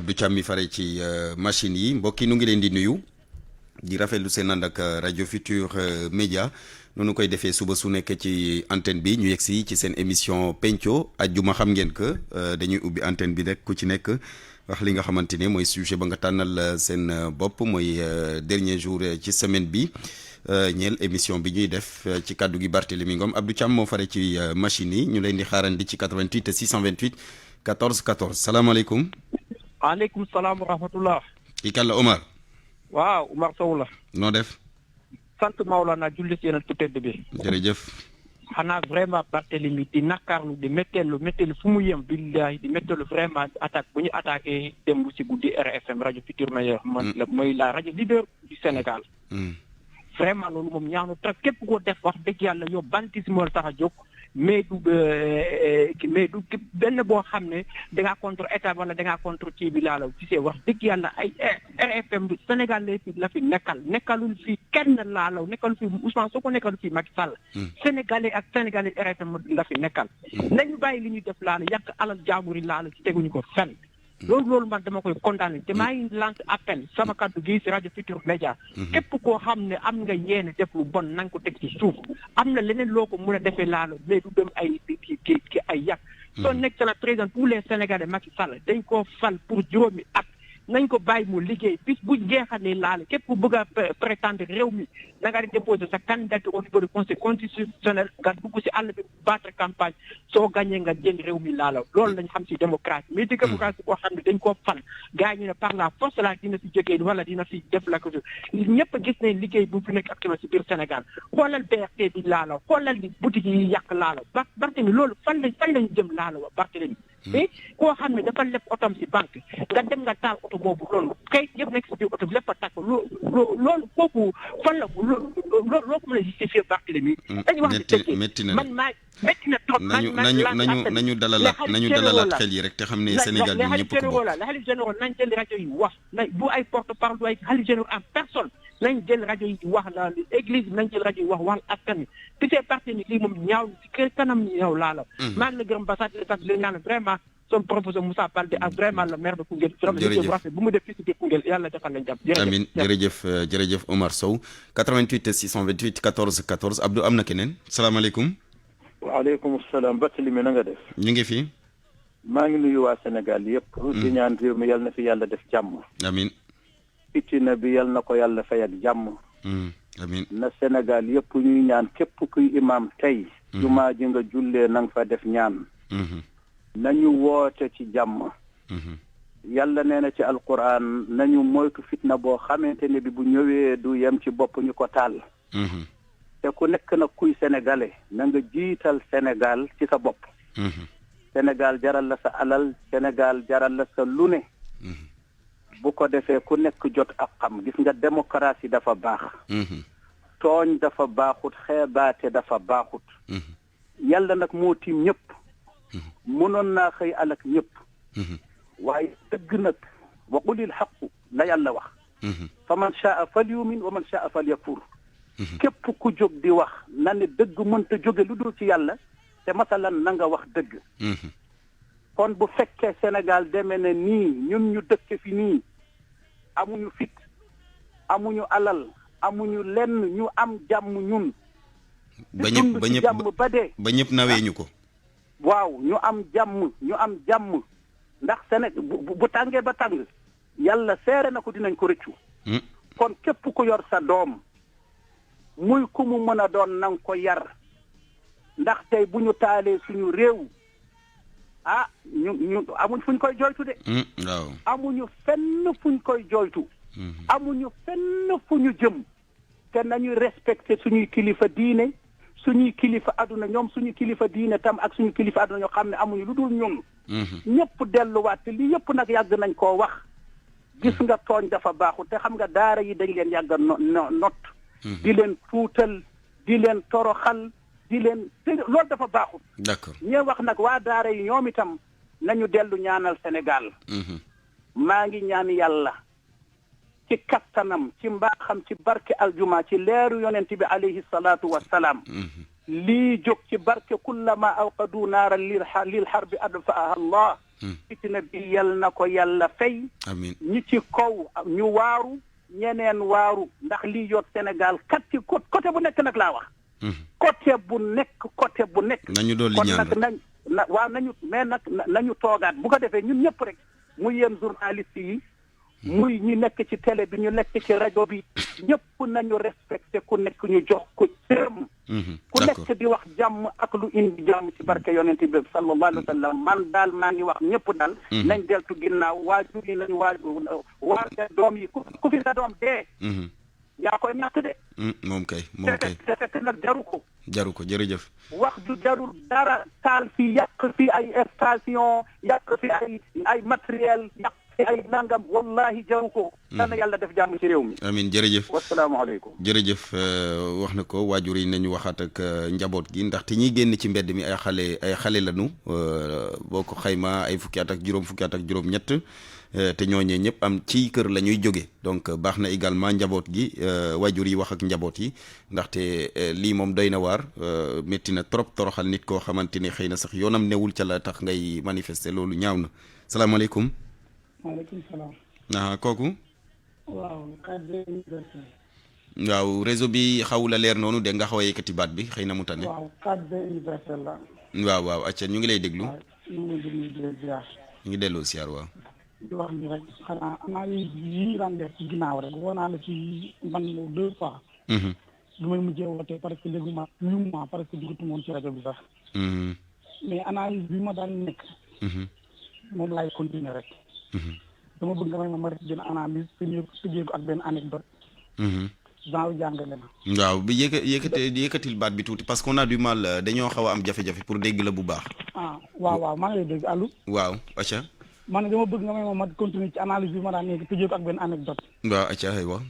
Abdou Thiam mi fare ci machine yi mbokk yi nu ngi leen di nuyu di rafetlu seen ànd ak rajo Futur Média noonu koy defee suba su nekk ci antenne bi ñu yegsi ci seen émission penco ajjuma xam ngeen que dañuy ubbi antenne bi rek ku ci nekk wax li nga xamante ne mooy sujet ba nga tànnal seen bopp mooy dernier jour ci semaine bi ñeel émission bi ñuy def ci kaddu gi Barthélémy Ngom Abdou Thiam moo fare ci machine yi ñu leen di xaarandi ci 88 628 14 14 salaamaaleykum. waaleykum salaam wa rahmatullah. kii kan la Omar. waaw Omar Sow la. noo def. sant Maolana julli si yéen tëdd bi. jërëjëf. xanaa vraiment Barthélémy di nakarlu di métteelu fu mu yem billahi di métteelu vraiment attaque bu ñu attaqué démb si guddi RFM rajo Futur Média mooy la rajo leader du Sénégal. vraiment loolu moom ñaanu trop képp koo def wax dëgg yàlla yow bantisme la tax a jóg mais du benn boo xam ne dangaa contre état wala dangaa contre kii bi laalaw ci see wax dëgg yàlla ay RFM bi Sénégal la fi nekkalul fii kenn laalaw nekkalul fii Ousmane Sonko nekkalul fii Macky Sall sénégalais ak sénégalais RFM la fi nekkal nañu bàyyi li ñuy def laala yàq alal jaambur yi laala ci teguñu ko fenn loolu man dama koy condamné te maa ngi lance appel sama kaddu gi si rajo Futur Média képp koo xam ne am nga yéene def lu bon na nga ko teg ci suuf am na leneen loo ko mun a defee laalo mais du dem ay ki ay yàq son excellence président tous les Sénégalais Macky Sall dañ koo fal pour juróomi at nañ ko bàyyi mu liggéey bis bu jeexalee laale képp ku bëgg a prétendre réew mi da nga di déposer sa candidature au niveau du conseil constitutionnel nga dugg si àll bi battre campagne soo gagné nga jël réew mi laalaw loolu lañ xam si démocratie mais démocratie koo xam ne dañ koo fal gars yi ñu ne par la force la dina si jógee wala dina si def la ko ñëpp gis nañ liggéey bu fi nekk actuellement si biir Sénégal xoolal BRT bi laalaw xoolal di boutique yi yàq laalaw Barthélémy loolu fan lañ jëm laalaw Barthélémy mais koo xam ne dafa leb otom si banque nga dem nga taal oto boobu loolu kay yëpp nekk si biir oto bi lépp a tàkk loolu kooku fan la loo ko mën a justifier Barthélémy dañu wax métti na man maa métti na trop nañu dalalaat xel yi rek te xam ne Sénégal ñun ñëpp ko bokk la xalif général nañ jël rajo yi wax bu ay porte parole du ay xalif général en personne nañ jël rajo yi wax la église nañ jël rajo yi wax askan wi tu sais Barthélémy lii moom ñaaw ci kanam ñaaw laa la maa ngi la gërëm ba sant le ñaan vraiment son professeur Moussa Baldé ak vraiment le maire de Koungheul jërëjëf bu mu def fii si biir Koungheul yàlla defal leen jàmm amiin jërëjëf Omar Sow 88 628 14 14 Abdou am na keneen salaamaaleykum. waaleykum salaam Barthélémy na nga def. ñu ngi fi. maa ngi nuyu waa Sénégal yëpp. di ñaan réew mi yal na fi yàlla def jàmm. amiin. fitina bi yal na ko yàlla fay ak jàmm. amiin. na Sénégal yëpp ñuy ñaan képp kuy imam tey. jumaa ji nga jullee na nga fa def ñaan. nañu woote ci jàmm. yàlla nee na ci alquran nañu moytu fitna boo xamante ne bi bu ñëwee du yem ci bopp ñu ko taal. te ku nekk nag kuy sénégalais na nga jiital Sénégal ci sa bopp. Sénégal jaral la sa alal Sénégal jaral la sa lu ne. bu ko defee ku nekk jot ak xam gis nga démocratie dafa baax. tooñ dafa baaxut xeebaate dafa baaxut. yàlla nag moo tiim ñëpp. mënoon naa xëy alak ñëpp. waaye dëgg nag wa qulil xaqu la yàlla wax. fa man shaa fal yumin wa man shaa fal yakfur. képp ku jóg di wax na ne dëgg mënta jóge lu dul ci yàlla te masalan na nga wax dëgg. kon bu fekkee Sénégal demee na nii ñun ñu dëkk fi nii amuñu fit amuñu alal amuñu lenn ñu am jàmm ñun. ba ñëpp ba ñëpp nawee ñu ko. waaw ñu am jàmm ndax Sénégal bu tàngee ba tàng yàlla seere na ko dinañ ko rëccu. kon képp ku yor sa doom muy ku mu mën a doon nang ko yar ndax tey bu ñu taalee suñu réew ñu amuñ fuñ koy jooytu de. waaw amuñu fenn fuñ koy jooytu. amuñu fenn fu ñu jëm te nañuy respecté suñuy kilifa diine suñuy kilifa aduna ñoom suñu kilifa diine tam ak suñu kilifa aduna ñoo xam ne amuñu lu dul ñun. ñëpp delluwaat te lii yëpp nag yàgg nañ koo wax. gis nga tooñ dafa baaxul te xam nga daara yi dañ leen yàgg not di leen tuutal di leen toroxal di leen te loolu dafa baaxul. d'accord ñee wax nag waa daara yi ñoom itam nañu dellu ñaanal Sénégal. maa ngi ñaan yàlla ci kattanam ci mbaaxam ci barke aljuma ci leeru yonent bi alayhi salaatu wassalaam. lii jóg ci barke kullama awqadu naaran lil harbi adfaaha Allah fitina bi yal na ko yàlla fay. amiin ñi ci kaw ñu waaru ñeneen waaru ndax lii yor Sénégal kat ci côté bu nekk nag laa wax. côté bu nekk. nañu doon li ñaan kon nag waaw nañu mais nag nañu toogaat bu ko defee ñun ñëpp rek muy yéen journaliste yi. muy ñi nekk ci télé bi ñu nekk ci rajo bi ñëpp nañu respecté ku nekk ñu jox ko cërëm. ku nekk di wax jàmm ak lu indi jàmm ci barke yonent bi sallallahu alayhi wa sallam man daal maa ngi wax ñëpp daal. nañ deltu ginnaaw waajur yi nañu waar seen doom yi ku fi sa doom dee. yaa koy ñàkk de. moom kay. te fekk nag jaru ko jërëjëf. wax ju jarul dara taal fi yàq fi ay station yàq fi ay matériel yàq ay nangam wallahi jaru ko. dana yàlla def jàmm ci réew mi. amiin jërëjëf. wasalaamaaleykum. jërëjëf wax na ko waajur yi nañu waxaat ak njaboot gi ndaxte ñiy génn ci mbedd mi ay xale lañu boo ko xayma ay fukki at ak juróom-ñett te ñooñee ñëpp am ci kër la ñuy jóge donc baax na également njaboot gi waajur yi wax ak njaboot yi ndaxte lii moom doy na waar métti na trop toroxal nit koo xamante ni xëy na sax yoonam newul ca la tax ngay manifester loolu ñaaw na salaamaaleykum. maaleykum salaam. kooku. waaw. waaw réseau bi xaw la leer noonu de nga xaw a yëkkati baat bi xëy na mu tane. waaw cadre universel la. waaw acca ñu ngi lay déglu. waaw ñu ngi leen di ziar. ñu ngi delloo siyaar waaw. di wax ni rek xanaa analyse yi ñu daan def ci ginnaaw rek woo naa la ci man 2 fois. lu may mujjee woote parce que léegi ma 8 mois parce que dugatuma woon ci rajo bi sax. mais analyse bi ma daan nekk. moom laay continuer rek. dama bëgg nga may ma def benn analyse tëjee ko ak benn anecdote. genre jàngale na. waaw bi yëkkatil baat bi tuuti parce qu'on a du mal dañoo xaw a am jafe-jafe pour dégg la bu baax. waaw maa ngi lay dégg allo. waaw acca. man dama bëgg nga may ma continuer ci analyse bi ma daan nekk tëjee ko ak benn anecdote. waaw acca aywa.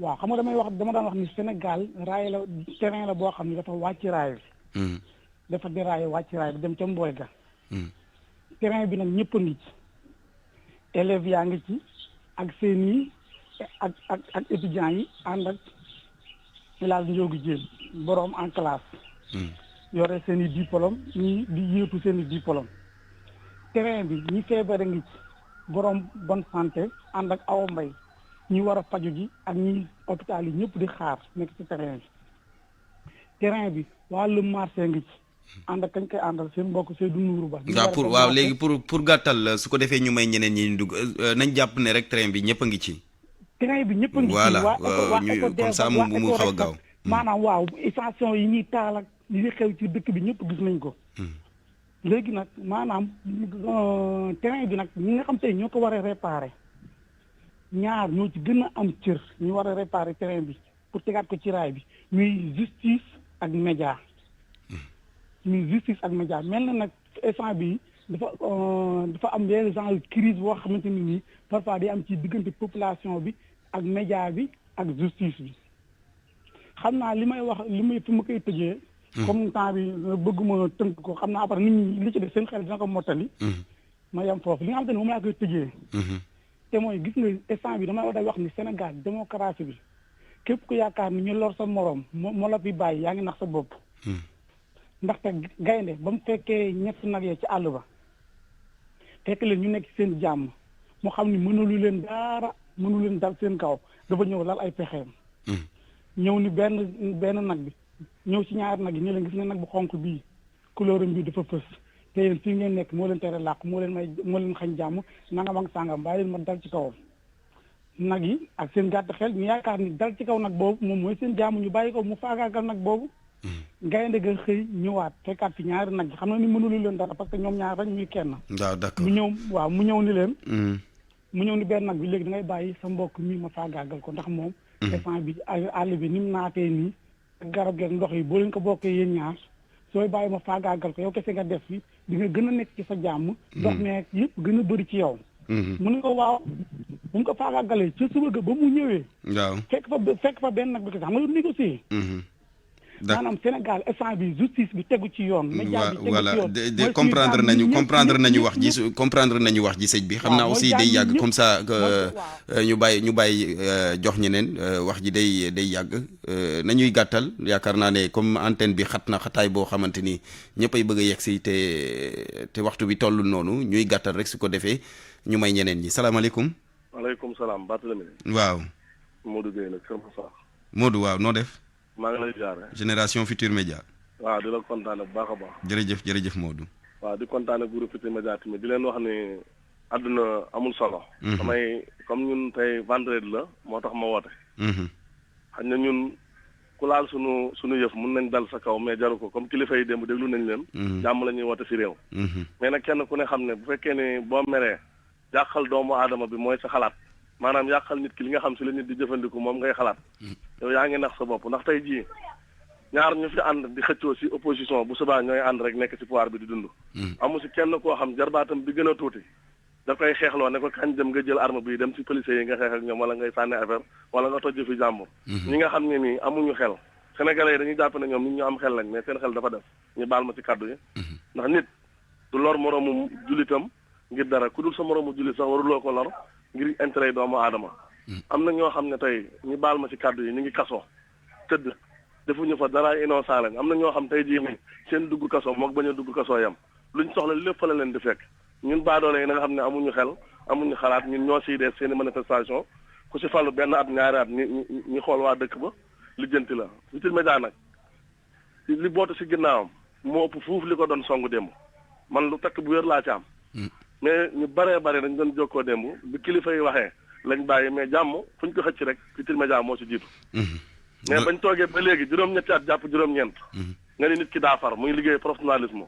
waaw xam nga dama daan wax ni Sénégal raay la terrain la boo xam ne dafa wàcc raay bi. dafa déraillé wàcc raay bi dem ca Mboy ga. terrain bi nag ñëpp a ngi ci. élèves yaa ngi ci ak seen yi ak étudiants yi ànd ak village Ndiogu Diène boroom en classe. yore seen i diplôme ñi di yéetu seen i diplôme. terrain bi ñi feebare ngi ci boroom bonne santé ànd ak awa mbay ñi war a faju ji ak ñi hôpital yi ñëpp di xaar nekk ci terrain bi. terrain bi wàllu marché ngi ci. ànd ak kañ koy àndal seen mbokk Seydou Nourou Ba. waaw léegi pour gàttal su ko defee ñu may ñeneen ñi ñu dugg nañ jàpp ne rek train bi ñëpp a ngi ci. train bi ñëpp a ngi ci. voilà ñu comme ça mu xaw a gaaw. maanaam waaw station yi ñuy taal ak yi xew ci dëkk bi ñëpp gis nañ ko. léegi nag maanaam train bi nag ñi nga xam tey ñoo ko war a réparer ñaar ñoo ci gën a am cër ñu war a réparer train bi pour tegaat ko ci raay bi muy justice ak média. muy justice ak média mel na nag instant bi dafa am benn genre crise boo xamante ni nii parfois day am ci diggante population bi ak média bi ak justice bi xam naa li may fi ma koy tëjee. comme temps bi bëgguma tënk ko xam naa après nit ñi li ci def seen xel dina ko mottali. ma yem foofu li nga xamante ne moom laa koy tëjee. te mooy gis nga instant bi dama day wax ni Sénégal démocratie bi képp ku yaakaar ni ñu lor sa morom moo la fi bàyyi yaa ngi nax sa bopp. ndaxte gaynde ba mu fekkee ñett nag yee ci àll ba fekk leen ñu nekk seen jàmm mu xam ni mënulu leen dara mënu leen dal seen kaw dafa ñëw lal ay pexeem. ñëw ni benn nag bi ñëw ci ñaari nag yi ñu leen gis nga nag bu xonk bii couleuram bii dafa fës te yéen fii ngeen nekk moo leen tere làqu moo leen xañ jàmm nangam ak sàngam bàyyi leen ma dal ci kawam. nag yi ak seen gàtt xel ñu yaakaar ni dal ci kaw nag boobu moom mooy seen jàmm ñu bàyyi ko mu faagaagal nag boobu. gaynde ga xëy ñëwaat fekkaat fi ñaari nag yi xam na ni mënulu leen dara parce que ñoom ñaar rek ñuy kenn. waaw d'accord mu ñëw ni leen. mu ñëw ni benn nag bi léegi da ngay bàyyi sa mbokk mi ma faagaagal ko ndax moom. instant bi àll bi ni mu naatee nii garab geeg ndox yi boo leen ko bokkee yéen ñaar sooy bàyyi ma faagaagal ko yow kese nga def fi di nga gën a nekk ci sa jàmm. ndox meeg yëpp gën a bëri ci yow. mu ne ko waaw bu mu ko faagaagalee ca suba ga ba mu ñëwee. waaw fekk fa benn nag bi kese xam nga lu négocier. maanaam Sénégal instant bi justice bi tegu ci yoon. média bi tegu ci yoon voilà comprendre nañu wax ji comprendre nañu wax ji sëñ bi. xam naa aussi day yàgg comme ça ñu bàyyi jox ñeneen wax ji day yàgg nañuy gàttal yaakaar naa ne comme antenne bi xat na xataay boo xamante ni ñëppay bëgg a yegg si te waxtu bi toll noonu ñuy gàttal rek su ko defee ñu may ñeneen ñi salaamaaleykum. waaleykum salaam Barthélémy. waaw. Modou Gueye la Kër Moussa. Modou waaw noo def. maa ngi lay jaare Génération Futurs Médias. waaw di la kontaane bu baax a baax. jërëjëf Modou. waaw di kontaane groupe Futurs Médias tamit di leen wax ni àdduna amul solo. damay comme ñun tey vendredi la moo tax ma woote. xëy na ñun ku laal sunu yëf mun nañ dal sa kaw mais jaru ko comme kilifa yi démb déglu nañ leen. jàmm la ñuy woote si réew. mais nag kenn ku ne xam ne bu fekkee ne boo meree yàqal doomu aadama bi mooy sa xalaat. maanaam yàqal nit ki li nga xam si la nit di jëfandiku moom ngay xalaat yow yaa ngi nax sa bopp ndax tey jii ñaar ñu fi ànd di xëccoo si opposition bu subaa ñooy ànd rek nekk si pouvoir bi di dund amu si kenn koo xam jarbaatam bi gën a tuuti da koy xeexloo ne ko kañ dem nga jël arme bi dem si policiers yi nga xeex ak ñoom wala ngay sànni affaire wala nga tojj fi jàmbur ñi nga xam ne nii amuñu xel sénégalais yi dañuy jàpp ne ñoom nit ñu am xel lañ mais seen xel dafa def ñu baal ma ci kaddu yi ndax nit du lor moroomu jullitam ngir dara ku dul sa moroomu jullit sax waruloo ko lor ngir intérêt doomu aadama am na ñoo xam ne tey ñu baal ma ci kàddu yi ñu ngi kaso tëdd defuñu fa dara innocent lañ am na ñoo xam tey jii nii seen dugg kaso mook bañ a dugg kaso yam luñ soxla lépp fa la leen di fekk ñun baadoole yi na nga xam ne amuñu xel amuñu xalaat ñun ñoo siy def seen i manifestation ku si fallu benn at ñaari at ñi xool waa dëkk ba lijjanti la Futurs Médias nag li bootu si ginnaawam moo ëpp fuuf li ko doon songu démb man lu takk bu wér laa ci am mais ñu baree bare dañ doon jokkoo démb bi kilifa yi waxee lañ bàyyi mais jàmm fu ñu ko xëcc rek Futurs Médias moo si jiitu mais bañ toogee ba léegi juróom-ñetti at jàpp juróom-ñeent nga ni nit ki daa far muy liggéey professionnalisme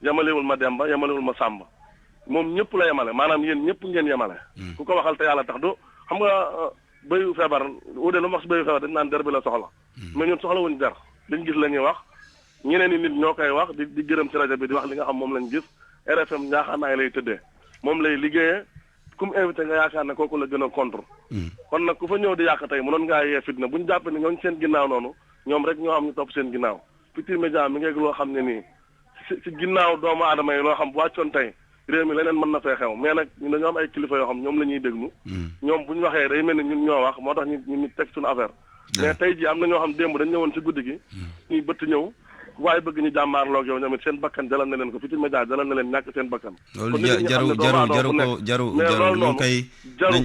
yemalewul ma Demba yemalewul ma Sàmba moom ñëpp la yemale maanaam yéen ñëpp ngeen yemale ku ko waxal te yàlla tax du xam nga béyu feebar wude lu wax si béyu feebar dañ naan der bi la soxla mais ñun soxla wuñ der liñ gis la ñuy wax ñeneen i nit ñoo koy wax di gërëm ci rajo bi di wax li nga xam moom lañ gis RFM ñaaxaanaay lay tëddee moom lay liggéeyee ku mu invité nga yaakaar ne kooku la gën a contre kon nag ku fa ñëw di yàq tey mënoon ngaa yee fitna bu ñu jàpp ne ñooñu seen ginnaaw noonu ñoom rek ñoo xam ñu topp seen ginnaaw Futurs Médias mi ngeeg loo xam ne nii si ginnaaw doomu aadama yi loo xam bu wàccoon tey réew mi leneen mën na fee xew mais nag ñu dañoo am ay kilifa yoo xam ñoom la ñuy déglu ñoom bu ñu waxee day mel ni ñun ñoo wax moo tax ñu teg suñu affaire mais tey ji am na ñoo xam démb dañ ñëwoon si guddi gi ñuy bëtt ñëw waaye bëgg ñu jàmmaarloog yow ñoom it seen bakkan jalal na leen ko Futurs Médias jalal na leen ñàkk seen bakkan loolu jaru ñu koy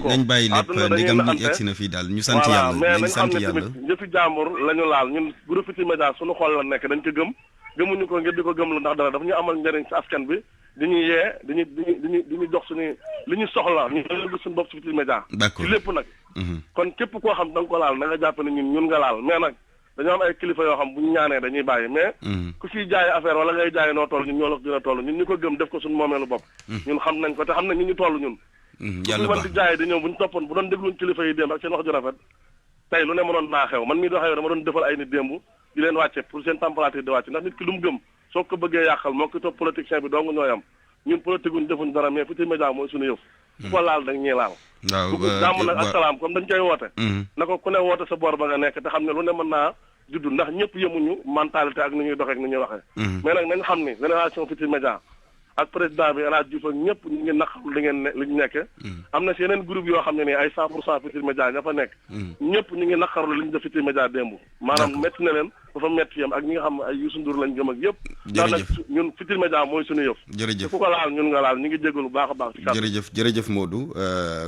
nañ bàyyi lépp ndegam ñu egsi na fii daal ñu sant yàlla mais nañ sant xam ne yàlla tamit jëfi jàmbur la ñu laal ñun groupe Futurs Médias suñu xol la nekk dañ ko gëm gëmuñu ko ngir di ko gëm lu ndax dara dafa ñu amal njëriñ si askan bi di ñu yee di ñu jox suñu li ñu soxla ñu yëngu suñu bopp si Futurs Médias d'accord ci lépp nag kon képp koo xam da nga ko laal na nga jàpp ne ñun nga laal mais nag dañoo am ay kilifa yoo xam bu ñu ñaanee dañuy bàyyi mais ku ciy jaay affaire wala ngay jaay noo toll ñun ñoo la gën a toll ñun ñu ko gëm def ko suñu moomeelu bopp ñun xam nañ ko te xam nañ ñun ñu toll ñun yàlla bu mën di jaay di ñëw bu ñu toppoon bu doon dégluñ kilifa yi démb ak seen wax ju rafet tey lu ne mënoon naa xew man mii di waxee dama doon defal ay nit démb di leen wàcce pour seen température di wàcce ndax nit ki lu mu gëm soo ko bëggee yàqal moo ko topp politicien bi dong ñooy am ñun politique wuñ defuñ dara mais Futurs Médias mooy suñu yëf ku ko laal dañ ñuy laal waaw jàmm nag ak salaam comme dañ koy woote na ko ku ne woote sa boor ba nga nekk te xam ne lu ne mën naa juddu ndax ñëpp yemuñu mentalité ak ni ñuy doxee ak ni ñuy waxee mais nag nañ xam ni génération Futurs Médias ak président bi El Hadj Diouf ak ñëpp ñu ngi naqarlu li ngeen li ñu nekke am na si yeneen groupe yoo xam ne nii ay 100% Futurs Médias ña fa nekk ñëpp ñu ngi naqarlu li ñu def Futurs Médias démb maanaam métti na leen dafa métti yam ak ñi nga xam ay Youssou Ndour lañ gëm ak yëpp ndax nag ñun Futurs Médias mooy suñu yëf jërëjëf ku ko laal ñun nga laal ñu ngi jégalu baax a baax ci jërëjëf Modou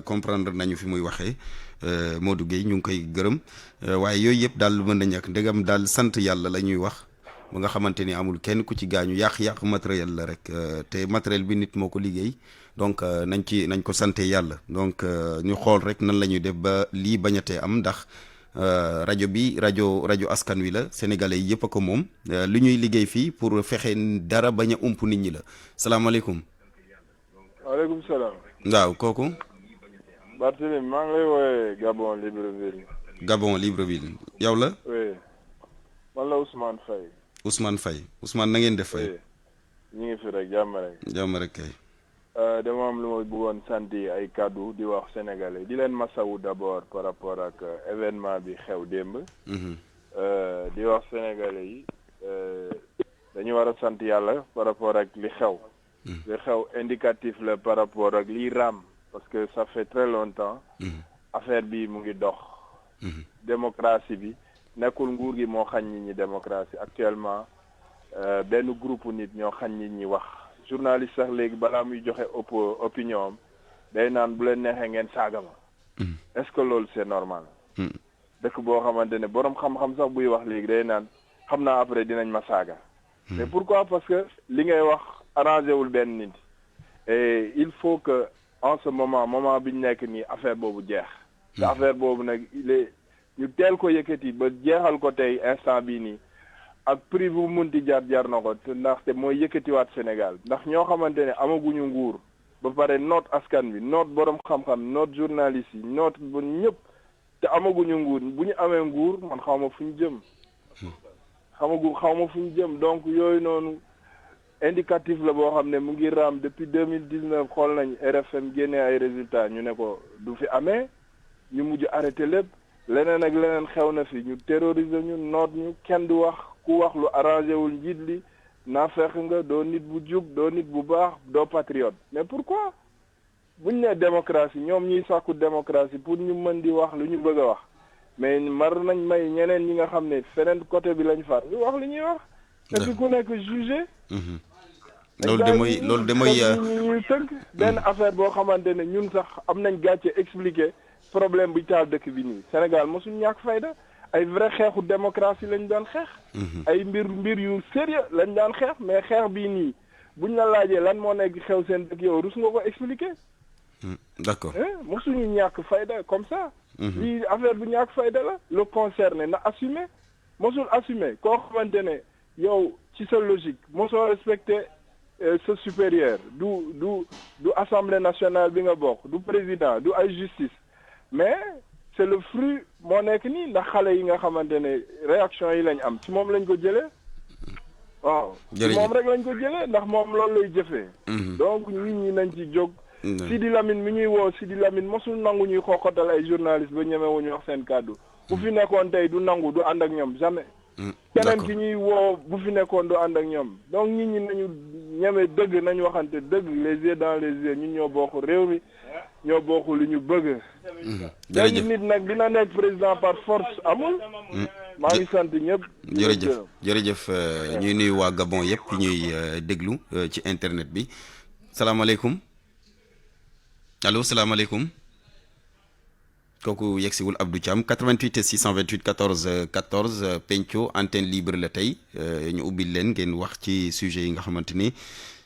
comprendre nañu fi muy waxee Modou Gueye ñu ngi koy gërëm waaye yooyu yëpp daal mën na ñàkk ndegam daal sant yàlla la ñuy wax ba nga xamante ni amul kenn ku ci gaañu yàq matériel la rek te matériel bi nit moo ko liggéey donc nañ ko sante yàlla donc ñu xool rek nan la ñuy def ba lii bañatee am ndax rajo bi rajo askan wi la sénégalais yi yëpp a ko moom li ñuy liggéey fii pour fexe dara bañ a ump nit ñi la salaamaaleykum. waaleykum salaam. waaw kooku. Barthélémy maa ngi lay woowee Gabon Libreville. Gabon Libreville yow la. oui man la Ousmane Faye. Ousmane na ngeen def Faye. ñu ngi fi rek jàmm rek. jàmm rek kay. dama am lu ma bëggoon santi ay kaddu di wax sénégalais di leen masawu d'abord par rapport ak événement bi xew démb. di wax sénégalais yi dañu war a sant yàlla par rapport ak li xew. li xew indicatif la par rapport ak liy raam parce que ça fait très longtemps. affaire bi mu ngi dox. démocratie bi nekkul nguur gi moo xañ nit ñi démocratie actuellement benn groupe nit ñoo xañ nit ñi wax. journaliste sax léegi balaa muy joxe opinion am day naan bu leen neexee ngeen saaga ma. est-ce que loolu c'est normal. dëkk boo xamante ne boroom xam-xam sax buy wax léegi day naan xam naa après dinañ ma saaga. mais pourquoi parce que li ngay wax arrangé wul benn nit. et il faut que en ce moment bi ñu nekk nii affaire boobu jeex. te affaire boobu nag ñu teel ko yëkkati ba jeexal ko tey instant bii nii ak prix bu munti jar na ko te ndaxte mooy yëkkatiwaat Sénégal ndax ñoo xamante ne amaguñu nguur ba pare noot askan bi noot boroom xam-xam noot journaliste yi noot ba ñëpp. te amaguñu nguur bu ñu amee nguur man xaw ma fu ñu jëm xaw ma fu ñu jëm donc yooyu noonu indicatif la boo xam ne mu ngi raam depuis 2019 xool nañ RFM génnee ay résultats ñu ne ko du fi amee ñu mujj arrêté lépp leneen ak leneen xew na fi ñu terroriser ñu noot ñu kenn du wax ku wax lu arrangé wul njiit li naa fekk nga doo nit bu jub doo nit bu baax doo patriote mais pourquoi buñ nee démocratie ñoom ñuy sàkku démocratie pour ñu mën di wax lu ñu bëgg a wax mais mar nañ may ñeneen ñi nga xam ne feneen côté bi lañ far ñu wax li ñuy wax. te fi ku nekk jugé. loolu de mooy ñuy tënk benn affaire boo xamante ne ñun sax am nañ gàcce expliquer problème bu taal dëkk bi nii Sénégal mosuñ ñàkk fayda ay vrai xeexu démocratie lañ daan xeex. ay mbir yu sérieux lañ daan xeex mais xeex bii nii buñ la laajee lan moo nekk xew seen dëkk yow rus nga ko expliquer. D'accord. mosuñu ñàkk fayda comme ça. lii affaire bu ñàkk fayda la. le concerné na assumer mosul assumer koo xamante ne yow ci sa logique mosoo respecté sa supérieur du assemblée nationale bi nga bokk du président du ay justice mais c'est le fruit moo nekk nii ndax xale yi nga xamante ne réaction yi lañ am ci moom lañ ko jëlee. waaw ci moom rek lañ ko jëlee ndax moom loolu lay jëfee. donc nit ñi nañ ci jóg. Sidi Lamine mi ñuy woo Sidi Lamine mosul nangu ñuy xooxatal ay journaliste ba ñemewuñu wax seen kàddu bu fi nekkoon tey du nangu du ànd ak ñoom jamais. keneen ki ñuy woo bu fi nekkoon du ànd ak ñoom donc nit ñi nañu ñeme dëgg nañu waxante dëgg les yeux dans les yeux ñun ñoo bokk réew mi ñoo bokk li ñu bëgg. jërëjëf nit nag dina nekk président par force amul. maa ngi sant ñëpp. jërëjëf ñuy nuyu waa Gabon yëpp ñuy déglu ci internet bi salaamaaleykum. allo salaamaaleykum kooku yegsiwul Abdou Thiam 88 628 14 14 penco antenne libre la tey ñu ubbil leen ngeen wax ci sujet yi nga xamante ni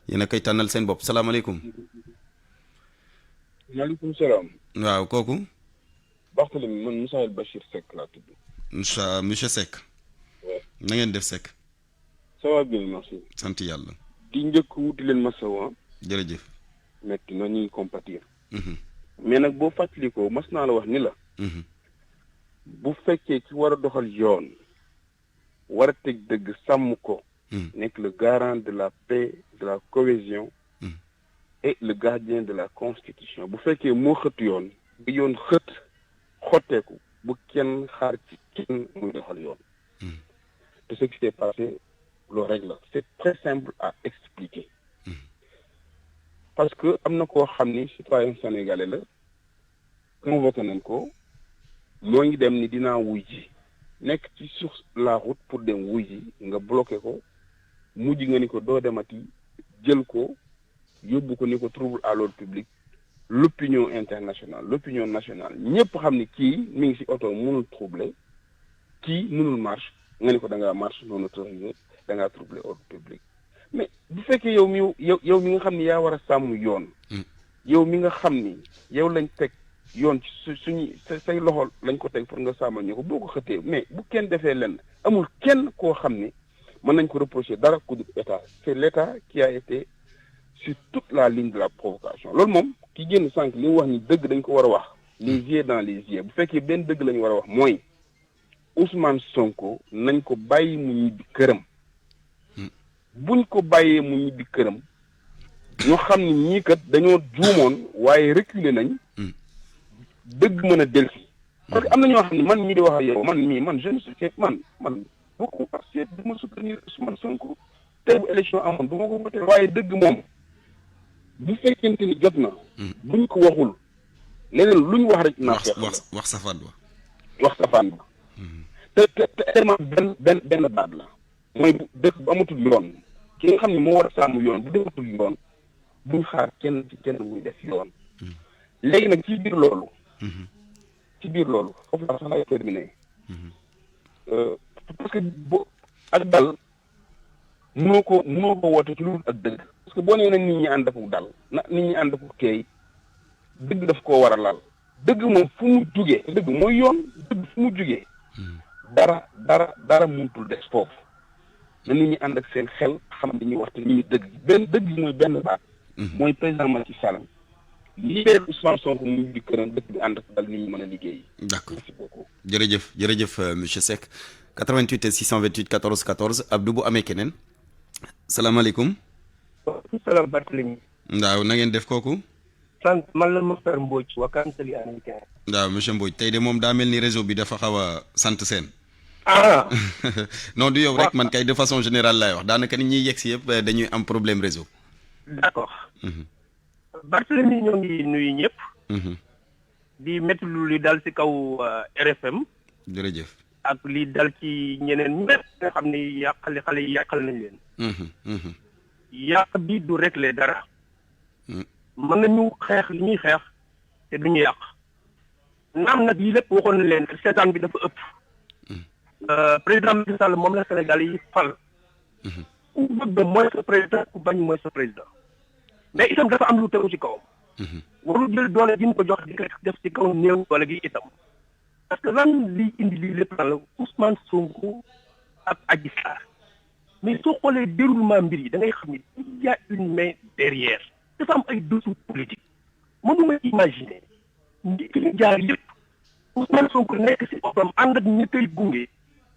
yéen a koy tànnal seen bopp salaamaaleykum. maaleykum salaam. waaw kooku. Barthélémy man Moussa El Bachir Seck laa tudd. monsieur Seck. na ngeen def Seck. ça va bien merci. sant yàlla. di njëkk wuti leen masawa. jërëjëf. metti na ñuy compatir. mais nag boo fàttalikoo mas naa la wax ni la. bu fekkee ci war a doxal yoon war a teg dëgg sàmm ko. nekk le garant de la paix de la cohésion. et le gardien de la constitution bu fekkee moo xët yoon. bi yoon xët xotteeku bu kenn xaar ci kenn muy doxal yoon. te ce qui s'est passé loolu rek la c'est très simple à expliquer. parce que am na koo xam ni citoyen sénégalais la convoqué nañ ko moo ngi dem ni dinaa wuy ji nekk ci sur la route pour dem wuy ji nga bloqué ko mujj nga ni ko doo demati jël ko yóbbu ko ni ko trouble à l'ordre public l'opinion internationale l'opinion nationale ñëpp xam ni kii mi ngi ci oto mënul troubler kii mënul marche nga ni ko da ngaa marche non autorisé da ngaa troubler ordre public mais bu fekkee yow mi nga xam ni yaa war a sàmm yoon. yow mi nga xam ni yow lañ teg yoon ci suñu say loxo lañ ko teg pour nga sàmmal ñu ko boo ko xëtee mais bu kenn defee lenn amul kenn koo xam ni mën nañ ko reprocher dara ku dul état c'est l'état qui a été sur toute la ligne de la provocation loolu moom ki génn sànq li mu wax ni dëgg dañ ko war a wax les yeux dans les yeux bu fekkee benn dëgg lañu war a wax mooy Ousmane Sonko nañ ko bàyyi mu ñibbi këram. buñ ko bàyyee mu ñibbi këram ñoo xam ni ñii kat dañoo juumoon waaye reculer nañ dëgg mën a delsi parce que am na ñoo xam ne man mii di wax ak yow man je ne sais man bokku parce que du ma soutenir Ousmane Sonko tey bu élection amoon du ma ko voté waaye dëgg moom bu fekkente ni jot na buñ ko waxul leneen luñ wax rek naa wax safaan ba wax safaan ba te élément benn baat la mooy bu dëkk bu amatul yoon ki nga xam ne moo war a sàmm yoon bu defatul yoon buñ xaar kenn muy def yoon léegi nag ci biir loolu foofu laa sax laay terminé parce que ak dal mënoo ko woote ci lu ak dëgg parce que boo nee nag nit ñi ànd ak dal nit ñi ànd ak teey dëgg daf koo war a lal dëgg moom fu mu jugee dëgg mooy yoon dëgg fu mu jugee dara mënutul des foofu na nit ñi ànd ak seen xel xam li ñuy wax te ñuy dëgg mooy benn baat mooy président Macky Sall libéré Ousmane Sonko mu ngi këram dëkk bi ànd ak dal nit ñi mën a liggéey. D'accord merci beaucoup jërëjëf monsieur Seck 88 et 628 14 14 Abdou bu amee keneen salaamaaleykum. waaleykum salaam Barthélémy. waaw na ngeen def kooku. sant man la Mokhtar Mbodj Wakam Sali américain. waaw monsieur Mbodj tey de moom daa mel ni réseau bi dafa xaw a sant seen. non du yow rek man kay de façon générale laay wax daanaka ni ñuy yegg si yëpp dañuy am problème réseau. d'accord. Barthélémy ñoo ngi nuyu ñëpp. di métti lu li dal ci kaw RFM. jërëjëf. ak li dal ci ñeneen ñëpp nga xam ne xale yi yàqal nañ leen. yàq bi du régler dara. mën nañu xeex li ñuy xeex te duñu yàq. naam nag yi lépp waxoon na leen seetaan bi dafa ëpp. président Macky Sall moom la Sénégal yi fal. ku bëgg mooy sa président ku bañ mooy sa président. mais itam dafa am lu tegu ci kawam. warul jël doole ji ñu ko jox di ko def ci kaw néew doole gi itam. parce que lan lii indi lii lépp lan la Ousmane Sonko ak Adji Sarr mais soo xoolee déroulement mbir yi da ngay xam ni il y a une main derrière dafa am ay dessous politique mënuma imaginer ndi fi ñu jaar yëpp Ousmane Sonko nekk si boppam ànd ak ñi koy gunge